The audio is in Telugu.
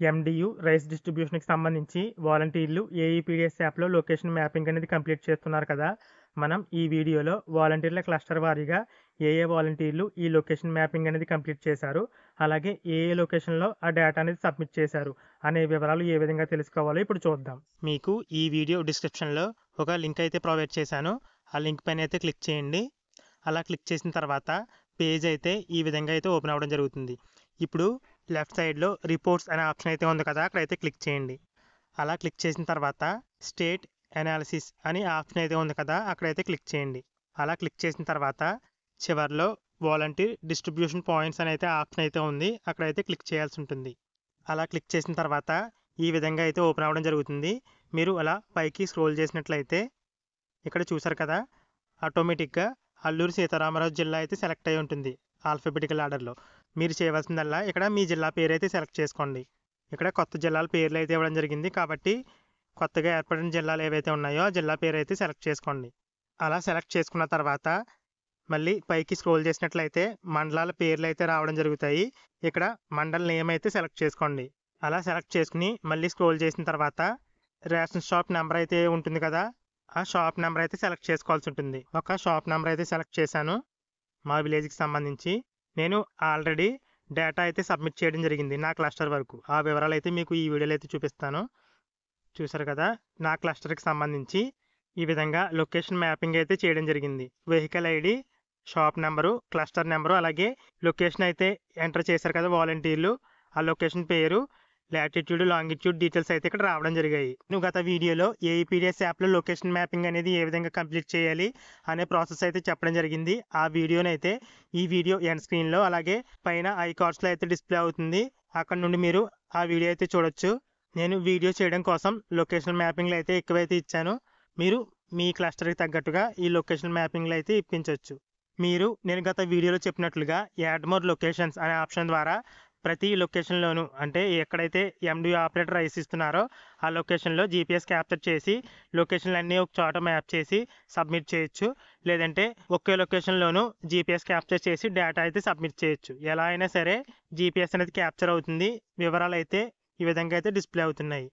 ఎండియు రైస్ డిస్ట్రిబ్యూషన్కి సంబంధించి వాలంటీర్లు ఏఈపీడిఎస్ యాప్లో లొకేషన్ మ్యాపింగ్ అనేది కంప్లీట్ చేస్తున్నారు కదా. మనం ఈ వీడియోలో వాలంటీర్ల క్లస్టర్ వారీగా ఏ వాలంటీర్లు ఈ లొకేషన్ మ్యాపింగ్ అనేది కంప్లీట్ చేశారు, అలాగే ఏ లొకేషన్లో ఆ డేటా అనేది సబ్మిట్ చేశారు అనే వివరాలు ఏ విధంగా తెలుసుకోవాలో ఇప్పుడు చూద్దాం. మీకు ఈ వీడియో డిస్క్రిప్షన్లో ఒక లింక్ అయితే ప్రొవైడ్ చేశాను. ఆ లింక్ పైన అయితే క్లిక్ చేయండి. అలా క్లిక్ చేసిన తర్వాత పేజ్ అయితే ఈ విధంగా అయితే ఓపెన్ అవ్వడం జరుగుతుంది. ఇప్పుడు లెఫ్ట్ సైడ్లో రిపోర్ట్స్ అనే ఆప్షన్ అయితే ఉంది కదా, అక్కడైతే క్లిక్ చేయండి. అలా క్లిక్ చేసిన తర్వాత స్టేట్ అనాలిసిస్ అని ఆప్షన్ అయితే ఉంది కదా, అక్కడైతే క్లిక్ చేయండి. అలా క్లిక్ చేసిన తర్వాత చివరిలో వాలంటీర్ డిస్ట్రిబ్యూషన్ పాయింట్స్ అని అయితే ఆప్షన్ అయితే ఉంది, అక్కడైతే క్లిక్ చేయాల్సి ఉంటుంది. అలా క్లిక్ చేసిన తర్వాత ఈ విధంగా అయితే ఓపెన్ అవ్వడం జరుగుతుంది. మీరు అలా పైకి స్క్రోల్ చేసినట్లయితే ఇక్కడ చూసారు కదా, ఆటోమేటిక్గా అల్లూరు సీతారామరాజు జిల్లా అయితే సెలెక్ట్ అయి ఉంటుంది ఆల్ఫాబెటికల్ ఆర్డర్లో. మీరు చేయవలసిందల్లా ఇక్కడ మీ జిల్లా పేరు అయితే సెలెక్ట్ చేసుకోండి. ఇక్కడ కొత్త జిల్లాల పేర్లు అయితే ఇవ్వడం జరిగింది కాబట్టి కొత్తగా ఏర్పడిన జిల్లాలు ఏవైతే ఉన్నాయో ఆ జిల్లా పేరు అయితే సెలెక్ట్ చేసుకోండి. అలా సెలెక్ట్ చేసుకున్న తర్వాత మళ్ళీ పైకి స్క్రోల్ చేసినట్లయితే మండలాల పేర్లు అయితే రావడం జరుగుతాయి. ఇక్కడ మండల్ నేమ్ అయితే సెలెక్ట్ చేసుకోండి. అలా సెలెక్ట్ చేసుకుని మళ్ళీ స్క్రోల్ చేసిన తర్వాత రేషన్ షాప్ నెంబర్ అయితే ఉంటుంది కదా, ఆ షాప్ నెంబర్ అయితే సెలెక్ట్ చేసుకోవాల్సి ఉంటుంది. ఒక షాప్ నెంబర్ అయితే సెలెక్ట్ చేశాను మా విలేజ్కి సంబంధించి. నేను ఆల్రెడీ డేటా అయితే సబ్మిట్ చేయడం జరిగింది నా క్లస్టర్ వరకు. ఆ వివరాలు అయితే మీకు ఈ వీడియోలో అయితే చూపిస్తాను. చూసారు కదా, నా క్లస్టర్కి సంబంధించి ఈ విధంగా లొకేషన్ మ్యాపింగ్ అయితే చేయడం జరిగింది. Vehicle ID, shop number, cluster number, అలాగే లొకేషన్ అయితే ఎంటర్ చేశారు కదా వాలంటీర్లు, ఆ లొకేషన్ పేరు, లాటిట్యూడ్, లాంగిట్యూడ్ డీటెయిల్స్ అయితే ఇక్కడ రావడం జరిగాయి. నువ్వు గత వీడియోలో ఏఈపీడిఎస్ యాప్లో లొకేషన్ మ్యాపింగ్ అనేది ఏ విధంగా కంప్లీట్ చేయాలి అనే ప్రాసెస్ అయితే చెప్పడం జరిగింది. ఆ వీడియోని అయితే ఈ వీడియో ఎండ్ స్క్రీన్లో అలాగే పైన ఐకార్డ్స్లో అయితే డిస్ప్లే అవుతుంది. అక్కడ నుండి మీరు ఆ వీడియో అయితే చూడొచ్చు. నేను వీడియో చేయడం కోసం లొకేషన్ మ్యాపింగ్లు అయితే ఎక్కువైతే ఇచ్చాను. మీరు మీ క్లస్టర్కి తగ్గట్టుగా ఈ లొకేషన్ మ్యాపింగ్లు అయితే ఇప్పించవచ్చు. నేను గత వీడియోలో చెప్పినట్లుగా యాడ్ మోర్ లొకేషన్స్ అనే ఆప్షన్ ద్వారా ప్రతి లొకేషన్లోనూ, అంటే ఎక్కడైతే ఎండియు ఆపరేటర్ రైస్ ఇస్తున్నారో ఆ లొకేషన్లో జీపీఎస్ క్యాప్చర్ చేసి లొకేషన్లు అన్నీ ఒక చోట మ్యాప్ చేసి సబ్మిట్ చేయొచ్చు. లేదంటే ఒకే లొకేషన్లోనూ జీపీఎస్ క్యాప్చర్ చేసి డేటా అయితే సబ్మిట్ చేయొచ్చు. ఎలా అయినా సరే జీపీఎస్ అనేది క్యాప్చర్ అవుతుంది. వివరాలు అయితే ఈ విధంగా అయితే డిస్ప్లే అవుతున్నాయి.